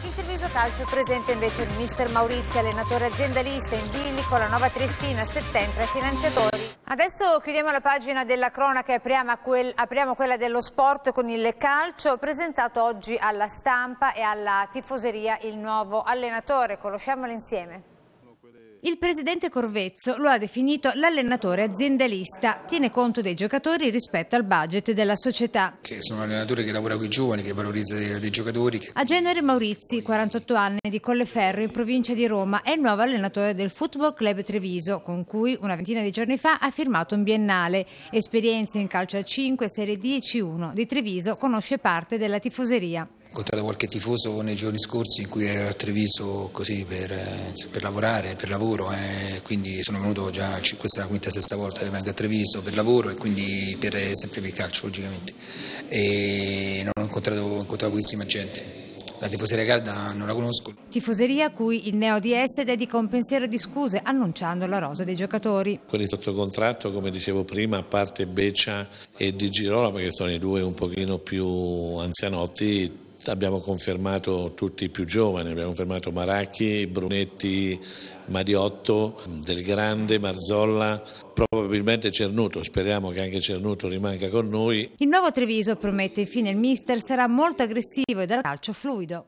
In Treviso Calcio presente invece il mister Maurizzi, allenatore aziendalista in bilico, la Nova Triestina, Settentra e finanziatori. Adesso chiudiamo la pagina della cronaca e apriamo quella dello sport con il calcio, presentato oggi alla stampa e alla tifoseria il nuovo allenatore. Conosciamolo insieme. Il presidente Corvezzo lo ha definito l'allenatore aziendalista, tiene conto dei giocatori rispetto al budget della società. Che sono un allenatore che lavora con i giovani, che valorizza dei giocatori. A genere Maurizzi, 48 anni, di Colleferro in provincia di Roma, è il nuovo allenatore del Football Club Treviso, con cui una ventina di giorni fa ha firmato un biennale. Esperienze in calcio a 5, Serie D e C1. Di Treviso conosce parte della tifoseria. Ho incontrato qualche tifoso nei giorni scorsi in cui ero a Treviso così per lavorare, per lavoro, quindi sono venuto già, questa è la quinta, sesta volta che vengo a Treviso per lavoro e quindi sempre per il calcio logicamente. E non ho incontrato pochissima gente. La tifoseria calda non la conosco. Tifoseria a cui il Neo DS dedica un pensiero di scuse annunciando la rosa dei giocatori. Quelli sotto contratto, come dicevo prima, a parte Beccia e Di Girolamo, che sono i due un pochino più anzianotti, abbiamo confermato tutti i più giovani, abbiamo confermato Maracchi, Brunetti, Mariotto, Del Grande, Marzolla, probabilmente Cernuto, speriamo che anche Cernuto rimanga con noi. Il nuovo Treviso, promette infine il mister, sarà molto aggressivo e dal calcio fluido.